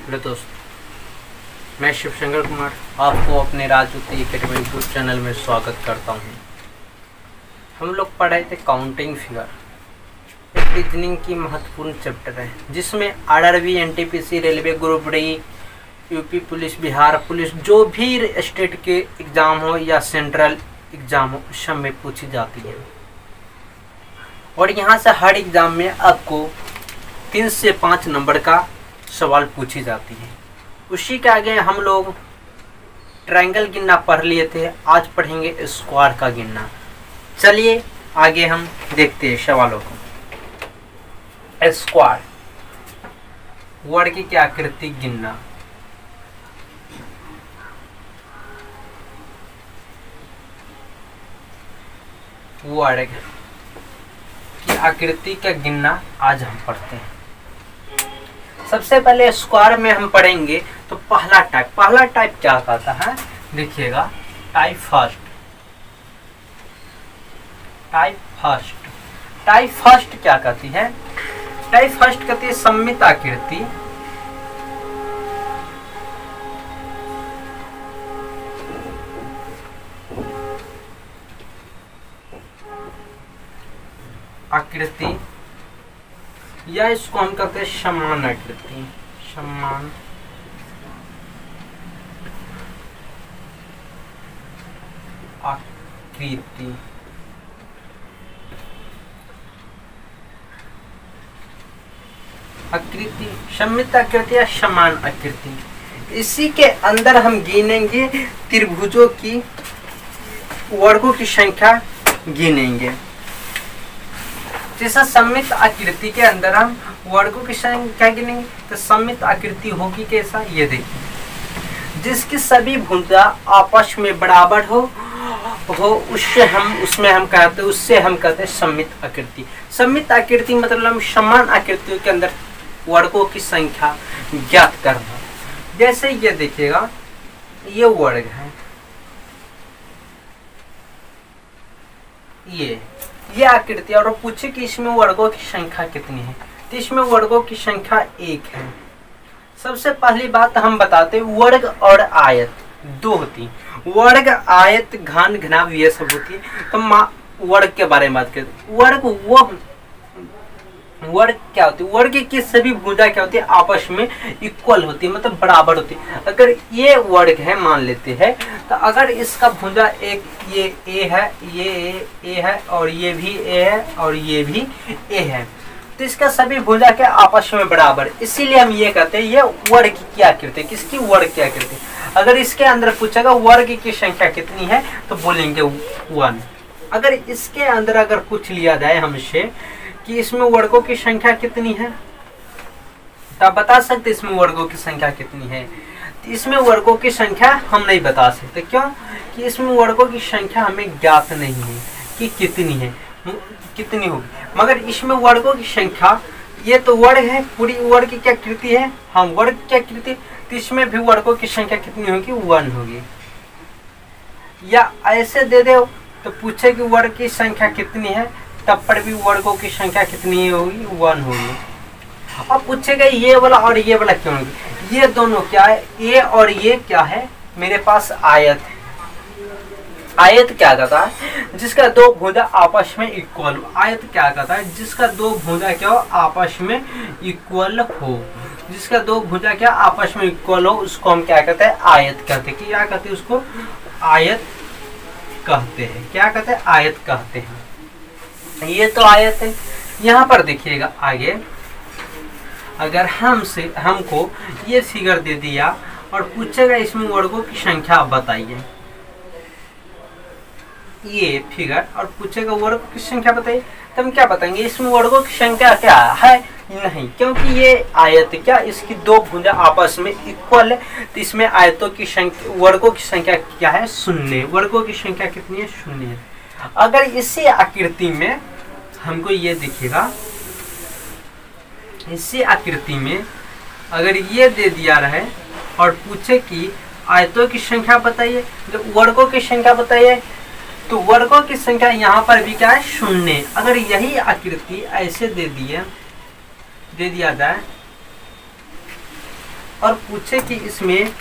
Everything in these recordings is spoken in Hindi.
हेलो दोस्त, मैं शिवशंकर कुमार आपको अपने राजज्योति एकेडमी यूट्यूब चैनल में स्वागत करता हूं। हम लोग पढ़े थे काउंटिंग फिगर, एक रीजनिंग की महत्वपूर्ण चैप्टर है जिसमें RRB, NTPC, railway, group D, UP police, Bihar police, जो भी स्टेट के एग्ज़ाम हो या सेंट्रल एग्ज़ाम हो उस सब में पूछी जाती है। और यहाँ से हर एग्ज़ाम में आपको 3 से 5 नंबर का सवाल पूछी जाती है। उसी के आगे हम लोग ट्रायंगल गिनना पढ़ लिए थे, आज पढ़ेंगे स्क्वायर का गिनना। चलिए आगे हम देखते हैं सवालों को। स्क्वायर वर्ग की आकृति गिनना। वर्ग की आकृति का गिनना आज हम पढ़ते हैं। सबसे पहले स्क्वायर में हम पढ़ेंगे तो पहला टाइप क्या कहता है, देखिएगा। टाइप फर्स्ट क्या कहती है? टाइप फर्स्ट कहती है सममित आकृति या इसको हम कहते हैं समान आकृति। समान आकृति सममित आकृति या समान आकृति। इसी के अंदर हम गिनेंगे त्रिभुजों की वर्गों की संख्या गिनेंगे। जैसे सममित आकृति के अंदर हम वर्गों की संख्या गिनेंगे तो सममित आकृति होगी कैसा, ये देखिए। जिसकी सभी भुजा आपस में बराबर हो उससे हम कहते हैं सममित आकृति। सममित आकृति मतलब हम समान आकृतियों के अंदर वर्गों की संख्या ज्ञात करना। जैसे ये देखिएगा, ये वर्ग है, ये आकृति, और पूछे कि इसमें वर्गों की संख्या कितनी है, तो इसमें वर्गों की संख्या 1 है। सबसे पहली बात हम बताते हैं, वर्ग और आयत दो होती। वर्ग, आयत, घन, घनाभ ये सब होती है। तो वर्ग के बारे में बात करते। वर्ग क्या होती है? वर्ग की सभी भुजा क्या होती है? आपस में इक्वल होती है, मतलब बराबर होती है। अगर ये वर्ग है मान लेते हैं, तो अगर इसका भुजा एक ये ए है, ये ए है, और ये भी ए है, और ये भी ए है, तो इसका सभी भुजा के आपस में बराबर, इसीलिए हम ये कहते हैं ये वर्ग की आकृति। किसकी? वर्ग की आकृति। अगर इसके अंदर पूछेगा वर्ग की संख्या कितनी है तो बोलेंगे 1। अगर इसके अंदर अगर पूछ लिया जाए हमसे कि इसमें वर्गों की संख्या कितनी है, तो आप बता सकते इसमें वर्गों की संख्या कितनी है? तो इसमें वर्गों की संख्या हम नहीं बता सकते। क्यों? कि इसमें वर्गों की संख्या हमें ज्ञात नहीं है कि कितनी है, कितनी होगी। मगर इसमें वर्गों की संख्या, ये तो वर्ग है, पूरी वर्ग की क्या आकृति है, हम वर्ग की आकृति, तो इसमें भी वर्गों की संख्या कितनी होगी? 1 होगी। या ऐसे दे दो तो पूछे कि वर्ग की संख्या कितनी है, तब पर भी वर्गों की संख्या कितनी होगी? 1 होगी। अब पूछेगा ये वाला और ये वाला क्यों होगी? ये दोनों क्या है? ये और ये क्या है? मेरे पास आयत है। आयत क्या कहता है? जिसका दो भुजा आपस में इक्वल हो। आयत क्या कहता है? जिसका दो भुजा क्या हो? आपस में इक्वल हो। जिसका दो भुजा क्या आपस में इक्वल हो उसको हम क्या कहते हैं? आयत कहते हैं। क्या कहते हैं उसको? आयत कहते हैं। क्या कहते हैं? आयत कहते हैं। ये तो आयत है। यहाँ पर देखिएगा आगे, अगर हमको ये फिगर दे दिया और पूछेगा इसमें वर्गों की संख्या आप बताइए, ये फिगर, और पूछेगा वर्गों की संख्या बताइए, तो हम क्या बताएंगे? इसमें वर्गों की संख्या क्या है? नहीं, क्योंकि ये आयत क्या, इसकी दो भुजा आपस में इक्वल है, तो इसमें आयतों की संख्या, वर्गों की संख्या क्या है? 0। वर्गों की संख्या कितनी है? 0 है। अगर इसी आकृति में हमको ये दिखेगा, इसी आकृति में अगर ये दे दिया रहे और पूछे कि आयतों की संख्या बताइए, तो वर्गों की संख्या बताइए, तो वर्गों की संख्या यहाँ पर भी क्या है? 0। अगर यही आकृति ऐसे दे दिया जाए और पूछे कि इसमें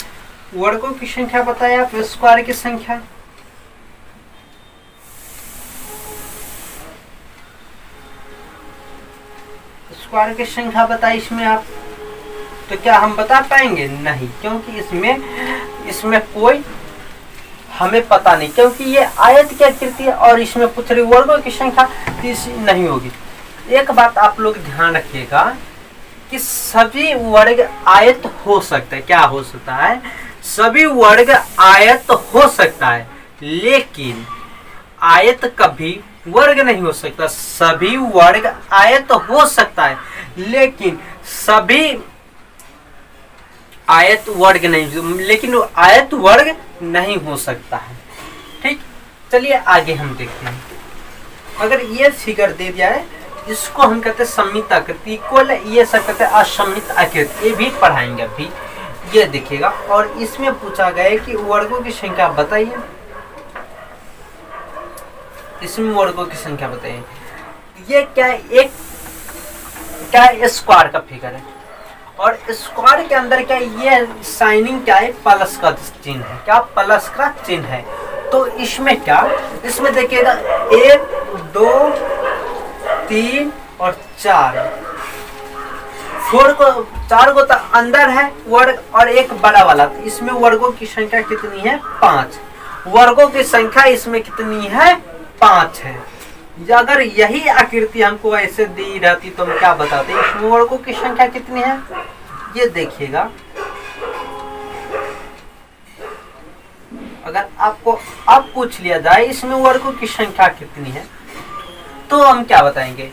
वर्गों की संख्या बताए आप स्क्वायर की संख्या। स्क्वायर की संख्या बताए इसमें आप, तो क्या हम बता पाएंगे? नहीं, क्योंकि इसमें कोई हमें पता नहीं, क्योंकि ये आयत की आकृति है और इसमें पूछ रही वर्गों की संख्या नहीं होगी। एक बात आप लोग ध्यान रखिएगा कि सभी वर्ग आयत हो सकता है। क्या हो सकता है? सभी वर्ग आयत हो सकता है, लेकिन आयत कभी वर्ग नहीं हो सकता। सभी वर्ग आयत हो सकता है, लेकिन सभी आयत वर्ग नहीं, लेकिन आयत वर्ग नहीं हो सकता है। ठीक, चलिए आगे हम देखते हैं। अगर ये फिगर दे दिया है, इसको हम कहते हैं सममित आकृति, इक्वल, ये सब कहते हैं असममित आकृति। ये भी पढ़ाएंगे अभी, ये देखिएगा। और इसमें पूछा गया है कि वर्गों की संख्या बताइए। इसमें वर्गों की संख्या बताइए। ये क्या है? क्या स्क्वायर का फिगर है, और स्क्वायर के अंदर क्या ये साइनिंग क्या है? प्लस का चिन्ह है। क्या? प्लस का चिन्ह है। तो इसमें क्या, इसमें देखिएगा 1 2 3 और 4, 4 को तो अंदर है वर्ग, और एक बड़ा वाला। तो इसमें वर्गों की संख्या कितनी है? 5। वर्गों की संख्या इसमें कितनी है? 5 है। अगर यही आकृति हमको ऐसे दी रहती तो हम क्या बताते? इसमें वर्गों की संख्या कितनी है? ये देखिएगा, अगर आपको अब पूछ लिया जाए इसमें वर्गों की संख्या कितनी है, तो हम क्या बताएंगे?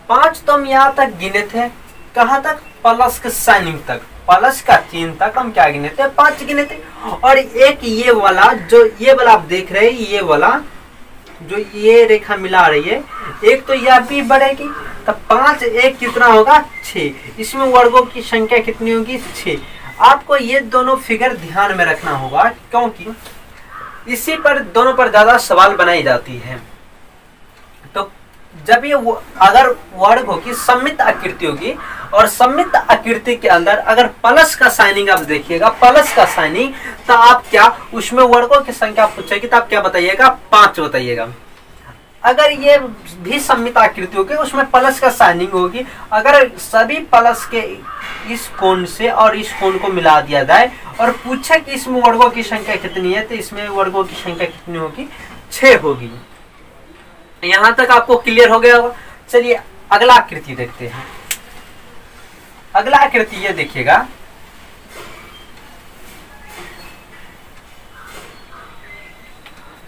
5 तो हम यहाँ तक गिने थे। कहाँ तक? प्लस के साइनिंग तक, प्लस का चिन्ह तक हम क्या गिने थे? 5 गिने थे। और एक ये वाला, जो ये वाला आप देख रहे हैं, ये वाला जो ये रेखा मिला रही है, एक तो यह भी बढ़ेगी, तो 5 1 कितना होगा? 6। इसमें वर्गों की संख्या कितनी होगी? 6। आपको ये दोनों फिगर ध्यान में रखना होगा, क्योंकि इसी पर दोनों पर ज्यादा सवाल बनाई जाती है। तो जब ये अगर वर्ग होगी, सममित आकृति होगी, और सममित आकृति के अंदर अगर प्लस का साइनिंग आप देखिएगा, प्लस का साइनिंग, तो आप क्या उसमें वर्गों की संख्या पूछेगी तो आप क्या बताइएगा? 5 बताइएगा। अगर ये भी सममित आकृति होगी, उसमें प्लस का साइनिंग होगी। अगर सभी प्लस के इस कोण से और इस कोण को मिला दिया जाए और पूछे कि इसमें वर्गों की संख्या कितनी है, तो इसमें वर्गों की संख्या कितनी होगी? 6 होगी। यहां तक आपको क्लियर हो गया होगा। चलिए अगला आकृति देखते हैं। अगला आकृति ये देखिएगा,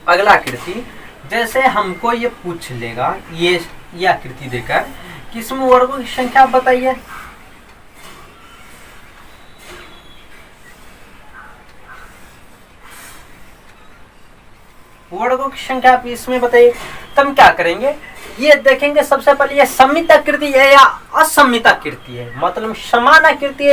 अगला आकृति जैसे हमको ये पूछ लेगा, ये आकृति देकर कि इसमें वर्गों की संख्या बताइए। वर्गों की संख्या आप इसमें बताइए। तो हम क्या करेंगे? ये देखेंगे सबसे पहले ये सममित आकृति है या असममित आकृति है, मतलब समान आकृति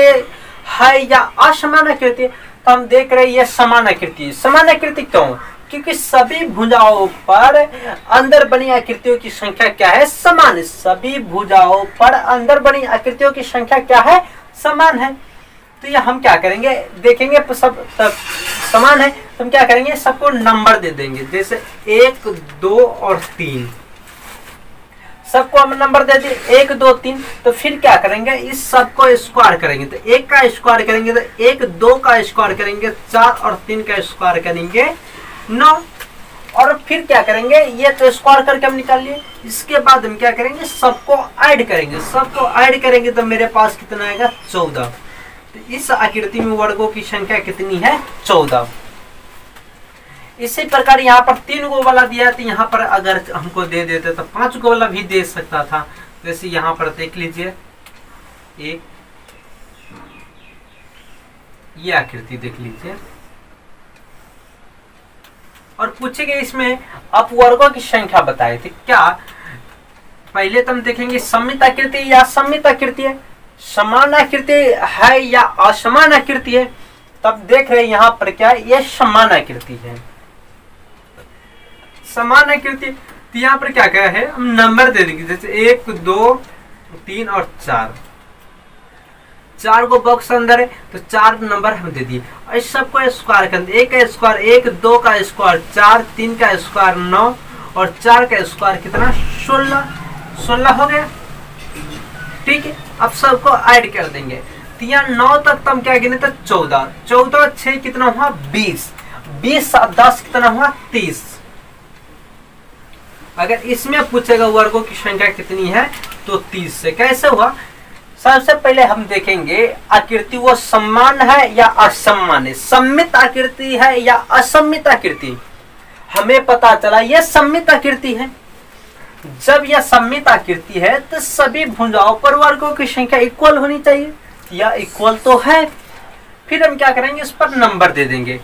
है या असमान आकृति है। तो हम देख रहे हैं ये समान आकृति है। समान आकृति क्यों? क्योंकि सभी भुजाओं पर अंदर बनी आकृतियों की संख्या क्या है? समान। सभी भुजाओं पर अंदर बनी आकृतियों की संख्या क्या है? समान है। तो ये हम क्या करेंगे? देखेंगे सब समान है, तो हम क्या करेंगे? सबको नंबर दे देंगे, जैसे 1 2 और 3, सबको हम नंबर दे दिए 1 2 3। तो फिर क्या करेंगे? इस सबको स्क्वायर करेंगे। तो 1 का स्क्वायर करेंगे तो 1, 2 का स्क्वायर करेंगे 4 और 3 का स्क्वायर करेंगे 9। और फिर क्या करेंगे? ये तो स्क्वायर करके हम निकाल लिए। इसके बाद हम क्या करेंगे? सबको ऐड करेंगे। सबको ऐड करेंगे तो मेरे पास कितना आएगा? 14। तो इस आकृति में वर्गों की संख्या कितनी है? 14। इसी प्रकार यहाँ पर 3 गो वाला दिया है, तो यहाँ पर अगर हमको दे देते तो 5 गो वाला भी दे सकता था। जैसे यहाँ पर देख लीजिए, एक ये आकृति देख लीजिए, और पूछेंगे इसमें आप वर्गों की संख्या बताए थे क्या? पहले तो हम देखेंगे सममित आकृति या असममित आकृति है, समान आकृति है या असमान आकृति है। तब देख रहे हैं यहाँ पर क्या है? ये समान आकृति है। समान आकृति, तो यहाँ पर क्या क्या है? हम नंबर दे देंगे, जैसे 1 2 3 और 4। 4 को बॉक्स अंदर है तो 4 नंबर हम दे दिए। और इस सबको स्क्वायर कर दिए, 1 का स्क्वायर 1, 2 का स्क्वायर 4, 3 का स्क्वायर 9 और 4 का स्क्वायर कितना 16 हो गया। ठीक है, अब सबको ऐड कर देंगे तो यहाँ 9 तक तो हम क्या गिने तो 14, 14 6 कितना हुआ 20, 20 और 10 कितना हुआ 30। अगर इसमें पूछेगा वर्गों की संख्या कितनी है तो 30 से। कैसे हुआ, सबसे पहले हम देखेंगे आकृति वो समान है या असमान है, सममित आकृति है या असममित आकृति। हमें पता चला ये सममित आकृति है। जब यह सममित आकृति है तो सभी भुजाओं पर वर्गों की संख्या इक्वल होनी चाहिए, या इक्वल तो है। फिर हम क्या करेंगे, इस पर नंबर दे देंगे।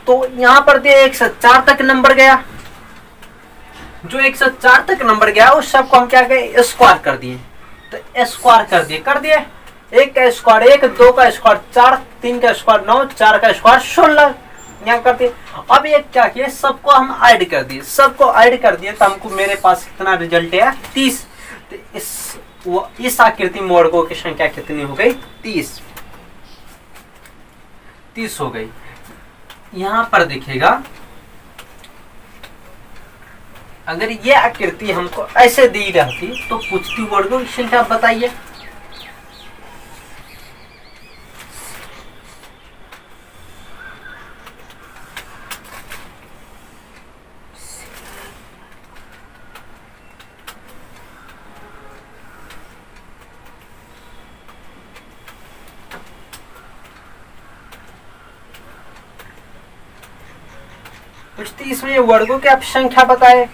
तो यहां पर दिए 1 से 4 तक नंबर गया, जो 1 से 4 तक नंबर गया उस सबको हम क्या करें स्क्वायर कर दिए। तो स्क्वायर कर दिए 1 का स्क्वायर 1, 2 का स्क्वायर 4, 3 का स्क्वायर 9, 4 का स्क्वायर 16 यहाँ कर दिए। अब ये क्या किए, सबको हम ऐड कर दिए, सबको ऐड कर दिए तो हमको मेरे पास कितना रिजल्ट है 30। तो इस आकृति में वर्गों की संख्या कितनी हो गई 30 हो गई। यहां पर देखिएगा अगर ये आकृति हमको ऐसे दी रहती तो पूछती वर्गों की संख्या बताइए। पूछती इसमें वर्गों की आप संख्या बताए।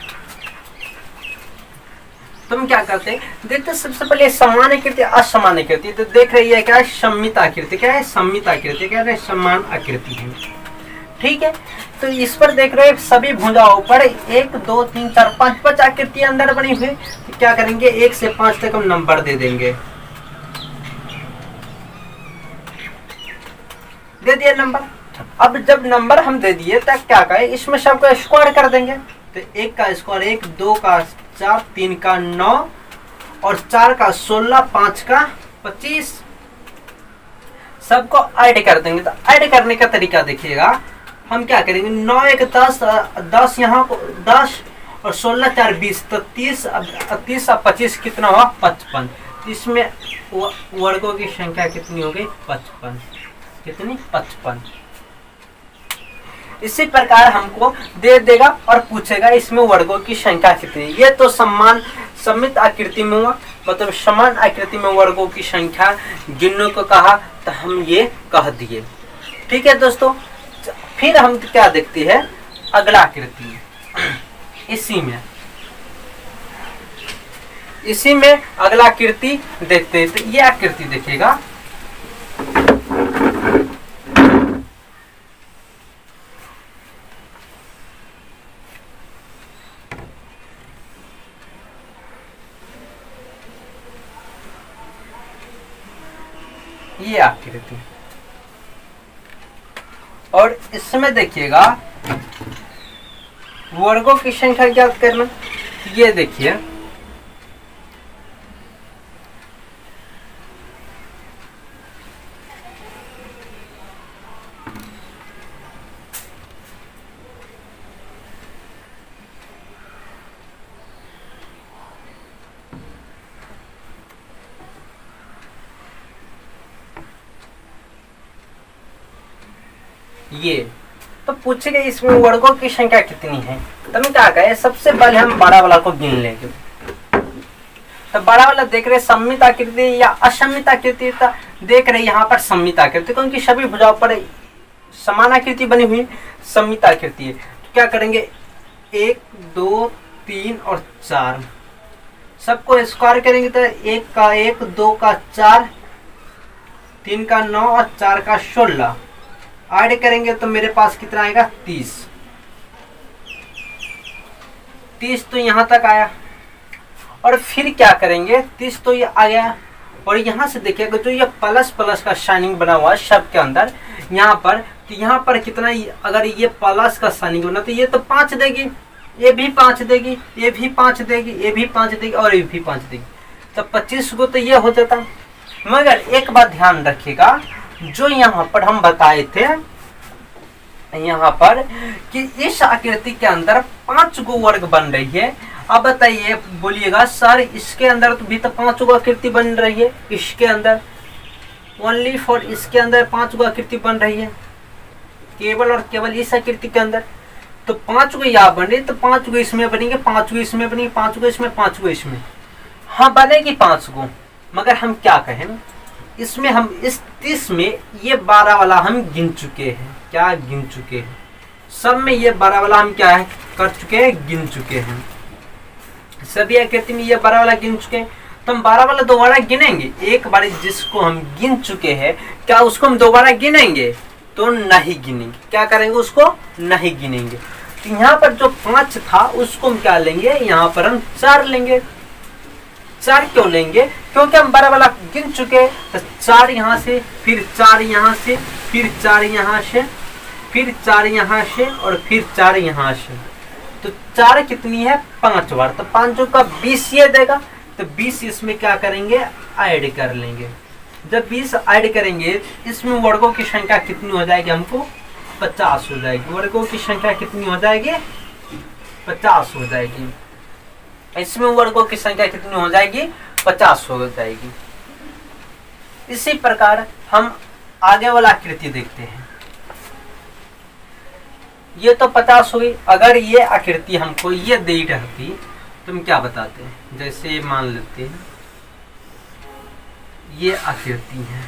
तुम क्या करते हैं, देखते सबसे पहले समान आकृति असमान आकृति। तो देख रही है क्या, सममित आकृति क्या है, सममित आकृति क्या है, समान आकृति है। ठीक है, तो इस पर देख रहे हैं सभी भुजाओं पर 1 2 3 4 5 आकृति अंदर बनी हुई। तो क्या करेंगे 1 से 5 तक हम नंबर दे देंगे, दे दिया नंबर। अब जब नंबर हम दे दिए तब क्या करें, इसमें सबको स्क्वायर कर देंगे। तो 1 का स्क्वायर 1, 2 का 4, 3 का 9 और 4 का 16, 5 का 25 सबको ऐड कर देंगे। तो ऐड करने का तरीका देखिएगा, हम क्या करेंगे 9 1 10, 10 यहाँ को 10 और 16 4 20 तो 30 और 25 कितना हुआ 55। इसमें वर्गों की संख्या कितनी हो गई 55, कितनी 55। इसी प्रकार हमको दे देगा और पूछेगा इसमें वर्गों की संख्या कितनी। ये तो सममित आकृति में हुआ, मतलब समान आकृति में वर्गों की संख्या गिनने को कहा तो हम ये कह दिए। ठीक है दोस्तों, फिर हम क्या देखते हैं अगला आकृति। इसी में अगला आकृति देखते हैं। तो ये आकृति देखिएगा, ये आकृति, और इसमें देखिएगा वर्गों की संख्या ज्ञात करना। ये देखिए ये तो पूछेगा इसमें वर्गों की संख्या कितनी है। तो हम क्या कहें, सबसे पहले हम बड़ा वाला को गिन लेंगे। तो बड़ा वाला देख रहे सममित आकृति या असममित आकृति। देख रहे यहाँ पर सममित आकृति, क्योंकि सभी भुजाओं पर समान आकृति बनी हुई सममित आकृति है। तो क्या करेंगे 1 2 3 और 4 सबको स्क्वायर करेंगे। तो 1 का 1, 2 का 4, 3 का 9 और 4 का 16 ऐड करेंगे तो मेरे पास कितना आएगा 30 तो यहाँ तक आया। और फिर क्या करेंगे 30 तो ये आ गया। और यहाँ से देखिएगा जो ये प्लस प्लस का शाइनिंग बना हुआ है सब के अंदर, यहाँ पर तो यहाँ पर कितना, अगर ये प्लस का शाइनिंग बना तो ये तो 5 देगी, ये भी 5 देगी, ये भी 5 देगी, ये भी 5 देगी और ये भी 5 देगी। तो 25 को तो ये हो जाता। मगर एक बात ध्यान रखिएगा, जो यहाँ पर हम बताए थे यहाँ पर कि इस आकृति के अंदर 5 गो वर्ग बन रही है। अब बताइए, बोलिएगा सर इसके अंदर तो भी तो 5 गो आकृति बन रही है, इसके अंदर ओनली फॉर इसके अंदर 5 गो आकृति बन रही है, केवल और केवल इस आकृति के अंदर। तो 5 गो यहाँ बन रही, तो 5 गो इसमें बनेंगे, 5 गो इसमें बनेंगे, 5 गो इसमें, 5 गो इसमें, हाँ बनेगी 5 गो। मगर हम क्या कहें, इसमें हम इस 30 में ये 12 वाला हम गिन चुके हैं। क्या गिन चुके हैं? सब में ये 12 वाला हम क्या है कर चुके हैं, गिन चुके हैं। सभी आकृति में ये 12 वाला गिन चुके हैं। तो हम 12 वाला दोबारा गिनेंगे? एक बार जिसको हम गिन चुके हैं, क्या उसको हम दोबारा गिनेंगे? तो नहीं गिनेंगे। क्या करेंगे? उसको नहीं गिनेंगे। तो यहाँ पर जो 5 था उसको हम क्या लेंगे, यहाँ पर हम 4 लेंगे। 4 क्यों लेंगे? क्योंकि हम 12 वाला गिन चुके। तो 4 यहाँ से, फिर 4 यहाँ से, फिर 4 यहाँ से, फिर 4 यहाँ से और फिर 4 यहाँ से। तो 4 कितनी है? 5 बार। तो 5 का 20 ये देगा। तो 20 इसमें क्या करेंगे, ऐड कर लेंगे। जब 20 ऐड करेंगे, इसमें वर्गों की संख्या कितनी हो जाएगी? हमको 50 हो जाएगी। वर्गों की संख्या कितनी हो जाएगी? 50 हो जाएगी। इसमें वर्गों की संख्या कितनी हो जाएगी? 50 हो जाएगी। इसी प्रकार हम आगे वाला आकृति देखते हैं। ये तो 50 हुई। अगर ये आकृति हमको ये दी रहती तो हम क्या बताते हैं? जैसे मान लेते हैं ये आकृति है,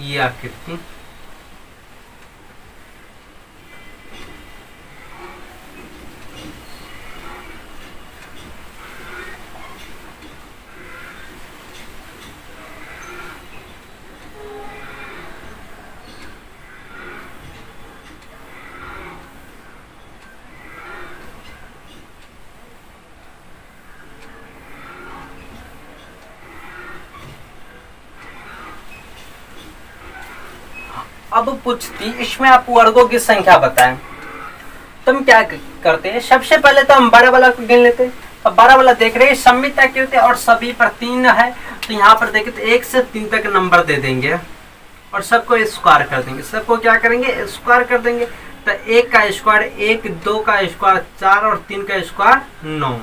ये आकृति अब पूछती इसमें आप वर्गों की संख्या बताएं। तो हम क्या करते हैं? सबसे पहले तो हम 12 वाला को गिन लेते हैं। अब 12 वाला देख रहे हैं सममित आकृति और सभी पर 3 है। तो यहाँ पर देखें तो 1 से 3 तक नंबर दे देंगे और सबको स्क्वायर कर देंगे। सबको क्या करेंगे? स्क्वायर कर देंगे। तो 1 का स्क्वायर 1, 2 का स्क्वायर 4 और 3 का स्क्वायर 9।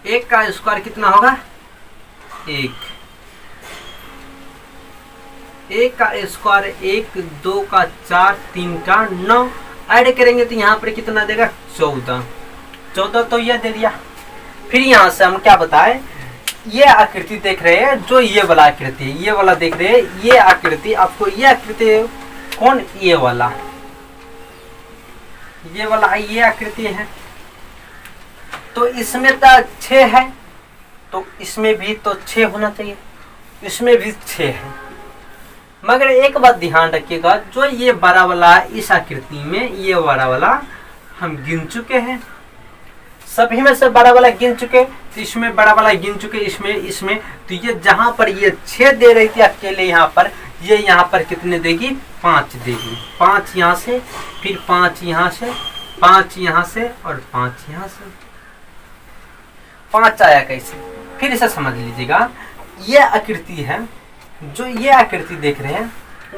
1 का स्क्वायर कितना होगा? 1 का स्क्वायर 1, 2 का 4, 3 का 9। ऐड करेंगे तो यहाँ पर कितना देगा? 14 तो यह दे दिया। फिर यहाँ से हम क्या बताएं? ये आकृति देख रहे हैं, जो ये वाला आकृति है, ये वाला देख रहे हैं, ये आकृति आपको, ये आकृति कौन? ये वाला, ये वाला ये आकृति है। तो इसमें तो 6 है, तो इसमें भी तो 6 होना चाहिए, इसमें भी 6 है। मगर एक बात ध्यान रखिएगा, जो ये 12 वाला इस आकृति में, ये 12 वाला हम गिन चुके हैं। सभी में से 12 वाला गिन चुके, तो इसमें 12 वाला गिन चुके, इसमें तो ये जहां पर ये 6 दे रही थी अकेले, यहाँ पर ये यहाँ पर कितने देगी? 5 देगी। 5 यहाँ से, फिर 5 यहाँ से, 5 यहाँ से और 5 यहाँ से। 5 आया कैसे? फिर इसे समझ लीजिएगा। ये आकृति है, जो ये आकृति देख रहे हैं,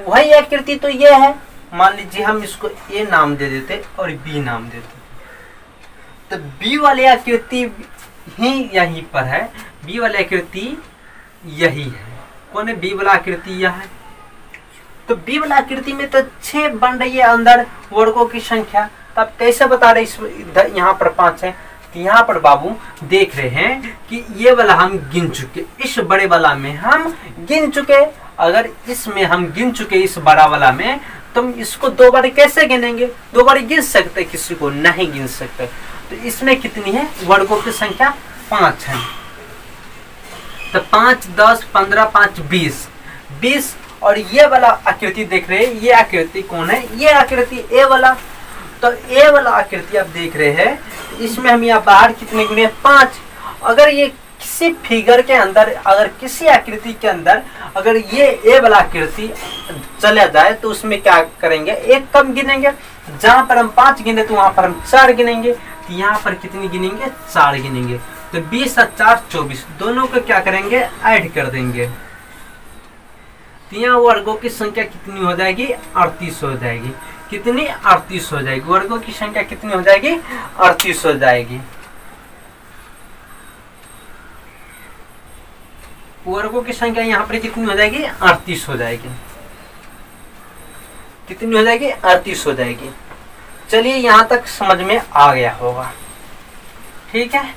वही आकृति तो ये है। मान लीजिए हम इसको ए नाम दे देते और बी नाम देते, तो बी वाली आकृति ही यहीं पर है। बी वाली आकृति यही है। कौन है बी वाला आकृति? यह है। तो बी वाला आकृति में तो 6 बन रही है अंदर वर्गों की संख्या। तो आप कैसे बता रहे इस यहाँ पर 5 है? तो यहाँ पर बाबू देख रहे हैं कि ये वाला हम गिन चुके, इस बड़े वाला में हम गिन चुके। अगर इसमें हम गिन चुके इस बड़ा वाला में, तो हम इसको 2 बार कैसे गिनेंगे? 2 बार गिन सकते? किसी को नहीं गिन सकते। तो इसमें कितनी है? वर्गों की संख्या 5 है। तो 5, 10, 15, 5, 20। और ये वाला आकृति देख रहे हैं, ये आकृति कौन है? ये आकृति ए वाला। तो ए वाला आकृति आप देख रहे हैं, इसमें हम यहाँ बाहर कितने गुने? 5। अगर ये किसी फिगर के अंदर, अगर किसी आकृति के अंदर अगर ये ए वाला आकृति चला जाए तो उसमें क्या करेंगे, एक कम गिनेंगे। जहां पर हम 5 गिने तो वहां पर हम 4 गिनेंगे। तो यहाँ पर कितनी गिनेंगे, 4 गिनेंगे। तो 20 और 4 24, दोनों को क्या करेंगे, ऐड कर देंगे। तो यहाँ वर्गों की संख्या कितनी हो जाएगी, 38 हो जाएगी। कितनी, 38 हो जाएगी। वर्गों की संख्या कितनी हो जाएगी, 38 हो जाएगी। वर्गों की संख्या यहाँ पर कितनी हो जाएगी, 38 हो जाएगी। कितनी हो जाएगी, 38 हो जाएगी। चलिए यहाँ तक समझ में आ गया होगा। ठीक है,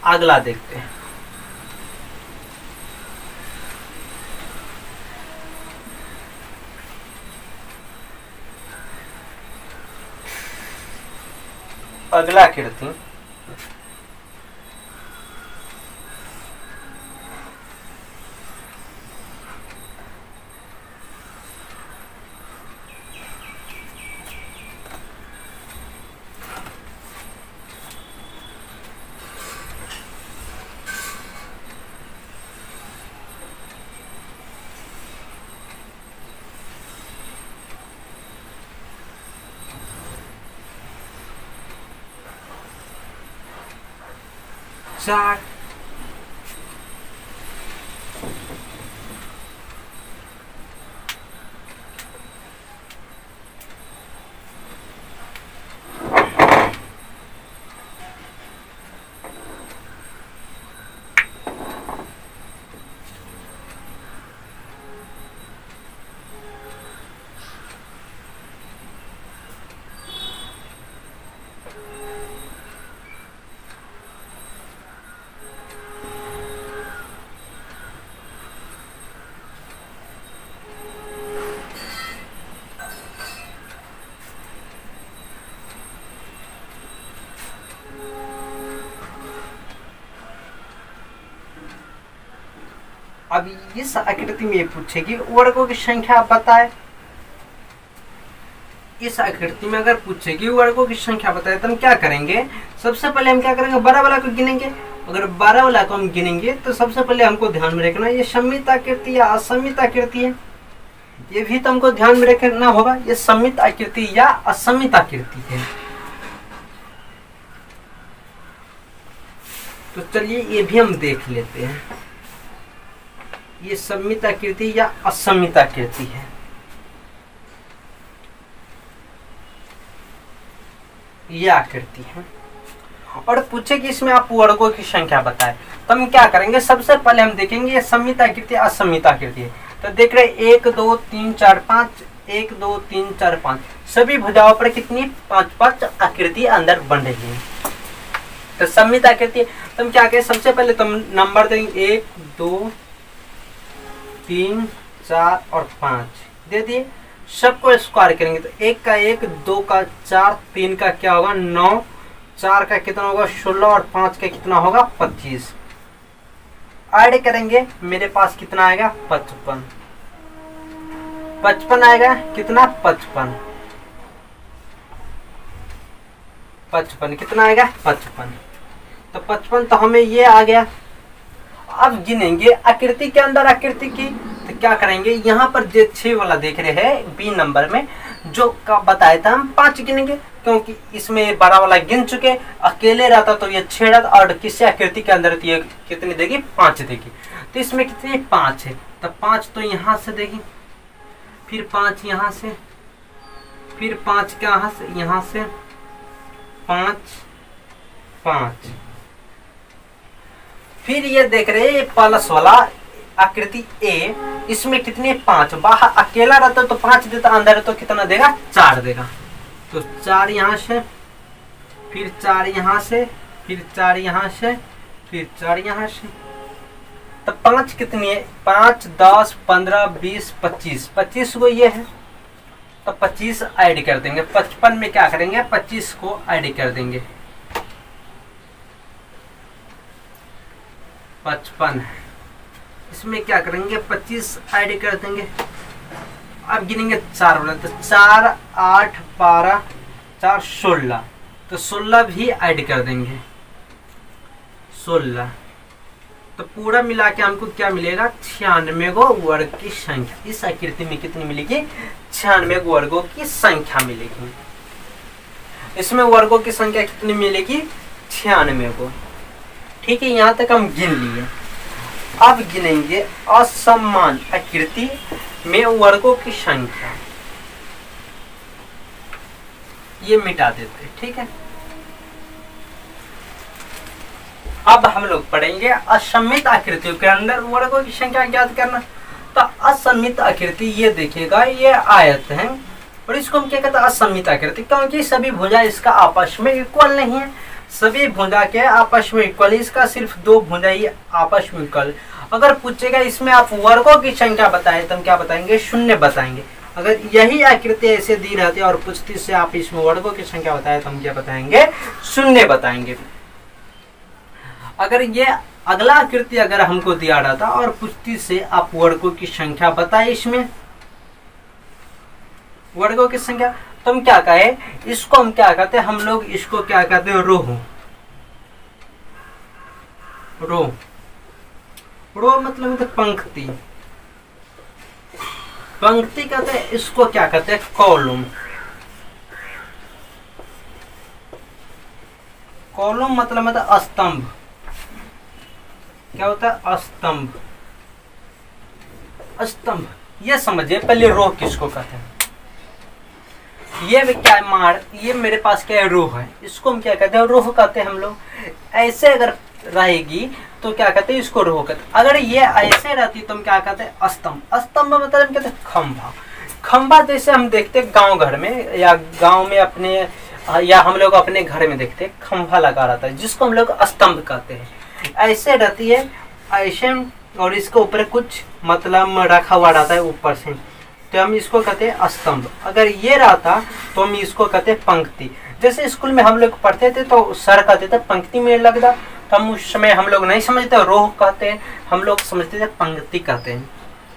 अगला देखते हैं। अगला आकृति चार अब इस आकृति में पूछेगी वर्गों की संख्या आप बताए। इस आकृति में अगर पूछेगी वर्गों की संख्या बताए तो हम क्या करेंगे, सबसे पहले हम क्या करेंगे, 12 वाला को गिनेंगे। अगर 12 वाला को हम गिनेंगे तो सबसे पहले हमको ध्यान में रखना ये सममित आकृति या असममित आकृति है। ये भी तो हमको ध्यान में रखना होगा, ये सममित आकृति या असममित आकृति है। तो चलिए ये भी हम देख लेते हैं, ये सममित आकृति या असममित आकृति है। ये आकृति है और पूछे कि इसमें आप वर्गों की संख्या बताएं, तो हम क्या करेंगे, सबसे पहले हम देखेंगे ये सममित आकृति असममित आकृति है। तो देख रहे 1 2 3 4 5, 1 2 3 4 5, सभी भुजाओं पर कितनी 5-5 आकृति अंदर बन रही है। तो सममित आकृति तो हम क्या करें, सबसे पहले तुम नंबर देंगे 1 2 3 4 और 5 दे दिए। सबको स्क्वायर करेंगे तो 1 का 1, 2 का 4, 3 का क्या होगा 9, 4 का कितना होगा 16 और 5 का कितना होगा 25। ऐड करेंगे मेरे पास कितना आएगा 55। 55 आएगा कितना 55 कितना आएगा 55। तो 55 तो हमें ये आ गया। अब गिनेंगे आकृति के अंदर आकृति की, तो क्या करेंगे यहाँ पर जो 6 वाला देख रहे हैं बी नंबर में जो का बताया था हम 5 गिनेंगे, क्योंकि इसमें 12 वाला गिन चुके। अकेले रहता तो ये 6 रहता और किसी आकृति के अंदर तो ये कितनी देगी 5 देगी। तो इसमें कितनी 5 है, तो 5 तो यहाँ से देगी, फिर 5 यहाँ से, फिर 5 कहाँ से यहाँ से 5 5, फिर ये देख रहे हैं प्लस वाला आकृति ए, इसमें कितने 5, बाहर अकेला रहता तो 5 देता, अंदर तो कितना देगा 4 देगा। तो 4 यहाँ से, फिर 4 यहाँ से, फिर 4 यहाँ से, फिर 4 यहाँ से। तो 5 कितनी है 5 10 15 20 25, 25 को ये है तो 25 ऐड कर देंगे। 55 में क्या करेंगे 25 को ऐड कर देंगे। 55 इसमें क्या करेंगे 25 ऐड कर देंगे। अब गिनेंगे 4 वाला, तो 4 8 12 4 16, तो 16 भी ऐड कर देंगे। 16 तो पूरा मिला के हमको क्या मिलेगा, 96 गो वर्ग की संख्या। इस आकृति में कितनी मिलेगी, 96 वर्गों की संख्या मिलेगी। इसमें वर्गों की संख्या कितनी मिलेगी, 96 को। ठीक है, यहाँ तक हम गिन लिए। अब गिनेंगे असमान आकृति में वर्गों की संख्या। ये मिटा देते, ठीक है। अब हम लोग पढ़ेंगे असममित आकृतियों के अंदर वर्गों की संख्या ज्ञात करना। तो असममित आकृति, ये देखिएगा, ये आयत है और इसको हम क्या कहते हैं, असममित आकृति, क्योंकि सभी भुजा इसका आपस में इक्वल नहीं है। सभी भुजा के आपस में इक्वल, इसका सिर्फ 2 भुजा ही आपस में इक्वल। अगर पूछेगा इसमें आप वर्गों की संख्या बताएं तो हम क्या बताएंगे, 0 बताएंगे। अगर यही आकृति ऐसे दी रहती है और पूछती से आप इसमें वर्गों की संख्या बताएं तो हम क्या बताएंगे, 0 बताएंगे। अगर ये अगला आकृति अगर हमको दिया रहता और पूछती से आप वर्गों की संख्या बताए, इसमें वर्गों की संख्या, तो हम क्या कहे, इसको हम क्या कहते हैं, हम लोग इसको क्या कहते हैं, रो। रो मतलब तो पंक्ति, पंक्ति कहते हैं। इसको क्या कहते हैं, कॉलम। कॉलम मतलब स्तंभ। क्या होता है, स्तंभ। स्तंभ ये समझिए। पहले रो किसको कहते हैं, ये क्या है, मार, ये मेरे पास क्या है, रोह है। इसको हम क्या कहते हैं, रोह कहते हैं हम लोग। ऐसे अगर रहेगी तो क्या कहते हैं, इसको रोह कहते हैं। अगर ये ऐसे रहती तो हम क्या कहते हैं, स्तंभ। स्तंभ मतलब हम कहते हैं खंभा। खंभा जैसे हम देखते हैं गांव घर में, या गांव में अपने, या हम लोग अपने घर में देखते हैं खंभा लगा रहता है, जिसको हम लोग स्तंभ कहते हैं। ऐसे रहती है, ऐसे, और इसके ऊपर कुछ मतलब रखा हुआ रहता है ऊपर से, तो हम इसको कहते हैं स्तंभ। अगर ये रहता तो हम इसको कहते हैं पंक्ति। जैसे स्कूल में हम लोग पढ़ते थे तो सर कहते थे पंक्ति में लगता, तो हम उस समय हम लोग नहीं समझते रोह कहते हैं, हम लोग समझते थे पंक्ति कहते हैं,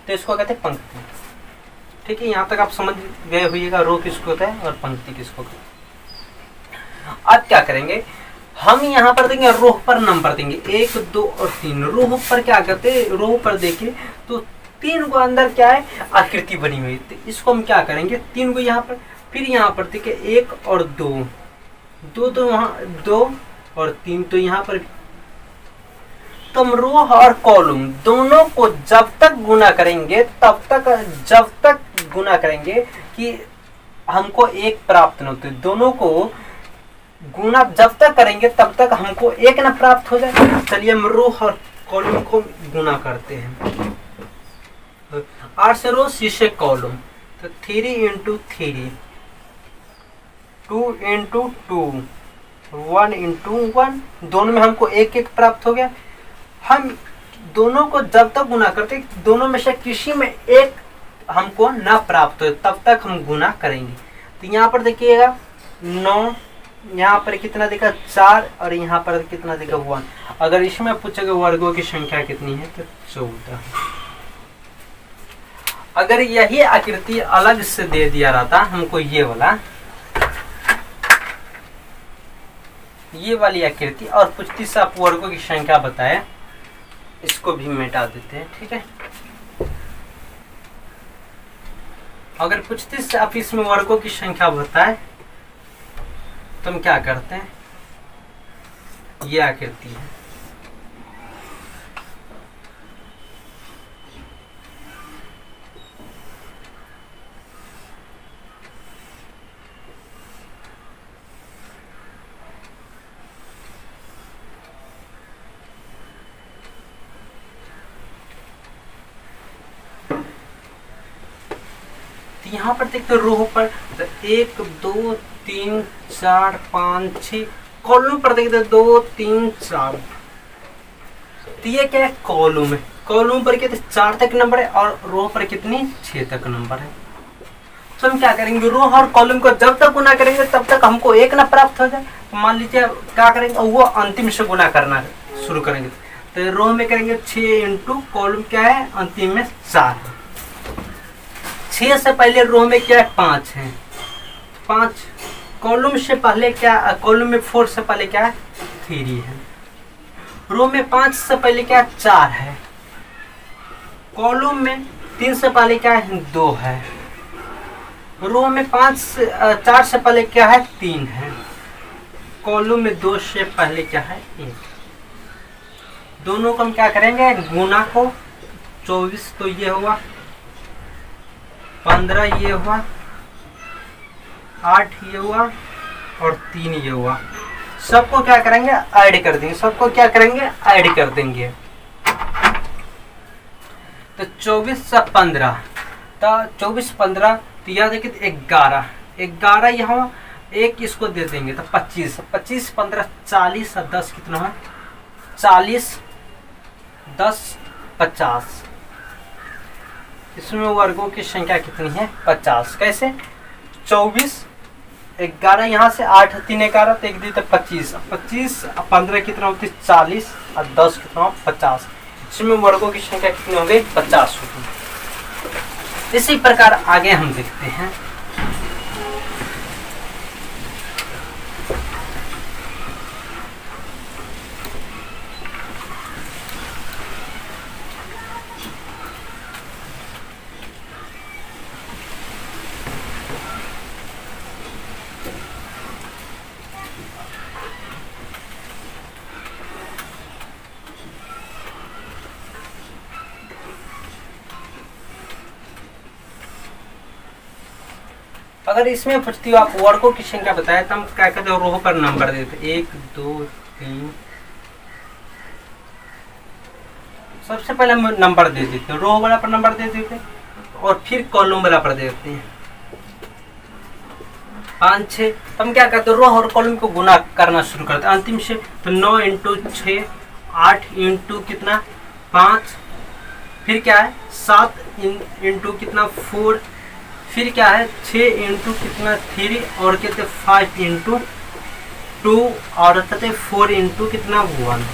तो इसको कहते हैं पंक्ति। ठीक है, यहाँ तक आप समझ गए होइएगा रोह किसको कहते हैं और पंक्ति किसको कहते हैं। अब क्या करेंगे, हम यहाँ पर देंगे रोह पर नंबर देंगे 1, 2 और 3। रोह पर क्या करते हैं, रोह पर देखिए तो 3 को अंदर क्या है, आकृति बनी हुई। तो इसको हम क्या करेंगे, 3 को यहाँ पर, फिर यहाँ पर देखिए 1 और 2, 2 तो वहाँ 2 और 3 तो यहाँ पर। तो हम रोह और कॉलम दोनों को जब तक गुना करेंगे, तब तक, जब तक गुना करेंगे कि हमको 1 प्राप्त न होते, दोनों को गुना जब तक करेंगे तब तक हमको 1 न प्राप्त हो जाए। चलिए हम रोह और कॉलम को गुना करते हैं। 8 से रो, 6 से कॉलम, तो 3 × 3, 2 × 2, 1 × 1, दोनों में हमको 1 प्राप्त हो गया। हम दोनों को जब तक गुना करते, दोनों में से किसी में 1 हमको ना प्राप्त हो तब तक हम गुना करेंगे। तो यहाँ पर देखिएगा 9, यहाँ पर कितना देखा 4, और यहाँ पर कितना देखा 1। अगर इसमें पूछेगा वर्गों की संख्या कितनी है तो 14। अगर यही आकृति अलग से दे दिया रहता हमको, ये वाली आकृति, और पूछती से आप वर्गों की संख्या बताए, इसको भी मिटा देते हैं। ठीक है, अगर पूछती से आप इसमें वर्गों की संख्या बताए तो हम क्या करते हैं, ये आकृति है, यहाँ पर देखते रोह पर 1, 2, 3, 4, 5, 6, कॉलम पर देखते 2, 3, 4। तो ये क्या है, कॉलम है। कॉलम पर कितने 4 तक नंबर है और रोह पर कितनी 6 तक नंबर है। तो हम क्या करेंगे, रोह और कॉलम को जब तक गुना करेंगे तब तक हमको 1 ना प्राप्त हो जाए। तो मान लीजिए क्या करेंगे, वो अंतिम से गुना करना शुरू करेंगे। तो रोह में करेंगे 6 × कॉलम क्या है, अंतिम में 4 है। 6 से पहले रो में क्या है, 5 है, 5। कॉलम से पहले क्या, कॉलम में 4 से पहले क्या है, 3 है। रो में 5 से पहले क्या 4 है, कॉलम में 3 से पहले क्या है 2 है, रो में 4 से पहले क्या है 3 है, कॉलम में 2 से पहले क्या है 1। दोनों को हम क्या करेंगे गुना को, 24 तो ये हुआ, 15 ये हुआ, 8 ये हुआ और 3 ये हुआ। सबको क्या करेंगे ऐड कर देंगे, सबको क्या करेंगे ऐड कर देंगे। तो 24 से 15, तो 24 15 तो याद है कि 11 यहाँ एक इसको दे देंगे तो 25 15 40 और 10 कितना है 40 10 50। इसमें वर्गों की संख्या कितनी है 50। कैसे 24 11 यहाँ से 8 3 11 तो 1 दी तो 25 15 कितना होती 40 और 10 कितना 50। इसमें वर्गों की संख्या कितनी हो गई 50 होगी। इसी प्रकार आगे हम देखते हैं। अगर इसमें पूछती हो आप वर्गों की संख्या बताए तो हम क्या कहते हैं रो पर नंबर देते 1 2 3। सबसे पहले हम नंबर दे देते हैं, रो वाला पर नंबर दे देते हैं और फिर कॉलम वाला पर दे देते हैं 5 6। तो हम क्या करते हैं रो और कॉलम को गुना करना शुरू करते हैं अंतिम से। तो 9 इंटू 6 8 इंटू कितना 5, फिर क्या है 7 इंटू कितना 4, फिर क्या है 6 इंटू कितना 3 और कहते 5 इंटू 2 और कहते 4 इंटू कितना 1।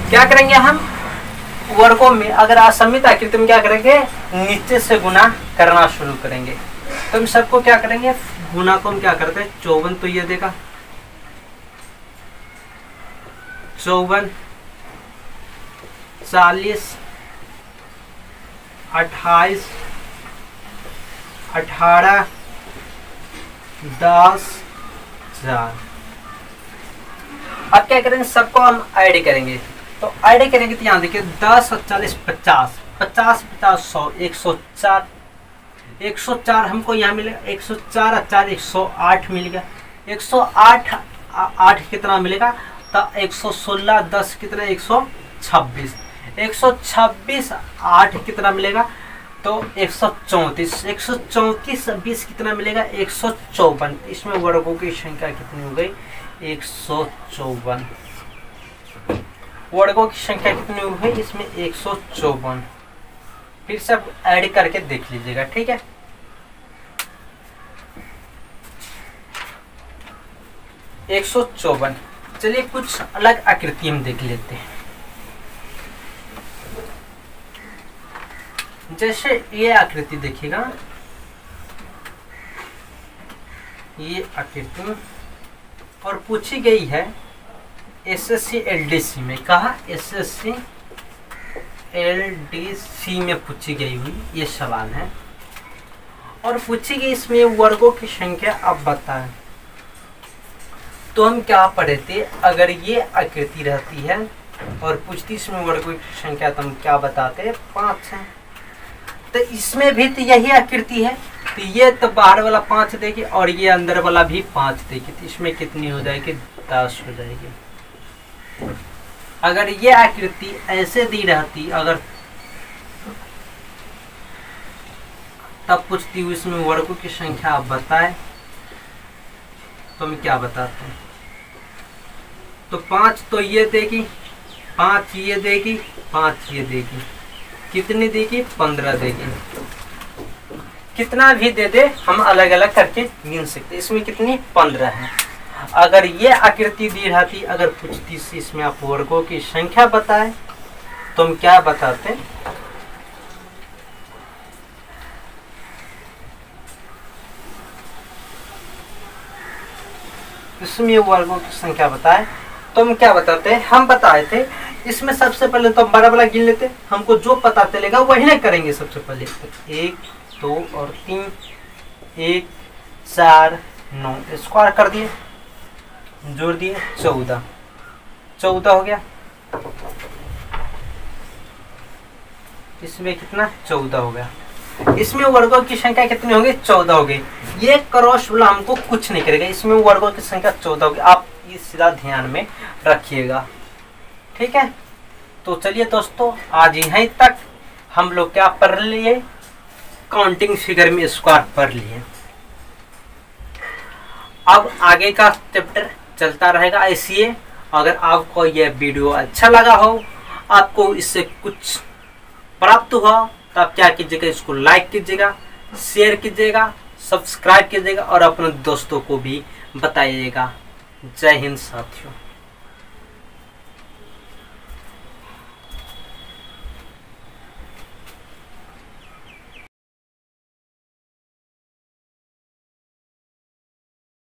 क्या करेंगे हम वर्गों में अगर असमित आकृति में क्या करेंगे नीचे से गुना करना शुरू करेंगे। तो हम सबको क्या करेंगे गुना को हम क्या करते हैं 54 तो ये देगा 54 40 28 18 10 4। अब क्या करेंगे सबको हम ऐड करेंगे। तो ऐड करेंगे तो यहाँ देखिए 10 और 40 50 50 50 100 104 104 हमको यहाँ मिलेगा 104 और 4 108 मिल गया। 108 8 कितना मिलेगा तो 116 10 कितना 126 126 8 कितना मिलेगा तो 134 134 20 कितना मिलेगा 154। इसमें वर्गों की संख्या कितनी हो गई 154। वर्गों की संख्या कितनी हो गई इसमें 154। फिर सब ऐड करके देख लीजिएगा ठीक है। एक 154। चलिए कुछ अलग आकृति हम देख लेते हैं। जैसे ये आकृति देखिएगा, ये आकृति और पूछी गई है एसएससी एलडीसी में। कहा एसएससी एलडीसी में पूछी गई हुई ये सवाल है और पूछी गई इसमें वर्गों की संख्या अब बताएं। तो हम क्या पढ़े थे अगर ये आकृति रहती है और पूछती इसमें वर्गों की संख्या तो हम क्या बताते 5 है। तो इसमें भी तो यही आकृति है तो ये तो बाहर वाला 5 देगी और ये अंदर वाला भी 5 देगी। तो इसमें कितनी हो जाएगी 10 हो जाएगी। अगर ये आकृति ऐसे दी रहती अगर तब पूछती हुई इसमें वर्गों की संख्या आप बताएं तो हम क्या बताते हैं। तो 5 तो ये देगी 5 ये देगी 5 ये देगी कितनी देगी 15 देगी। कितना भी दे दे हम अलग अलग करके गिन सकते। इसमें कितनी 15 है। अगर ये आकृति दी रहती अगर पूछती से इसमें आप वर्गों की संख्या बताएं तो हम क्या बताते इसमें वर्गों की संख्या बताएं तो हम क्या बताते हैं, हम बताए थे इसमें सबसे पहले तो हम बड़ा बड़ा गिन लेते, हमको जो पता चलेगा वही ना करेंगे। सबसे पहले 1 2 और 3, 1 4 9 स्क्वायर कर दिए, जोड़ दिए 14 हो गया। इसमें कितना 14 हो गया। इसमें वर्गों की संख्या कितनी होगी, 14 होगी। ये क्रॉस वाला हमको कुछ नहीं करेगा, इसमें वर्गों की संख्या 14 होगी। आप ये सीधा ध्यान में रखिएगा, ठीक है। तो चलिए दोस्तों, आज यहीं तक हम लोग क्या पढ़ लिए, काउंटिंग फिगर में स्क्वायर पढ़ लिए। अब आगे का चैप्टर चलता रहेगा। ऐसे अगर आपको यह वीडियो अच्छा लगा हो, आपको इससे कुछ प्राप्त हुआ, तो आप क्या कीजिएगा, इसको लाइक कीजिएगा, शेयर कीजिएगा, सब्सक्राइब कीजिएगा और अपने दोस्तों को भी बताइएगा। जय हिंद साथियों।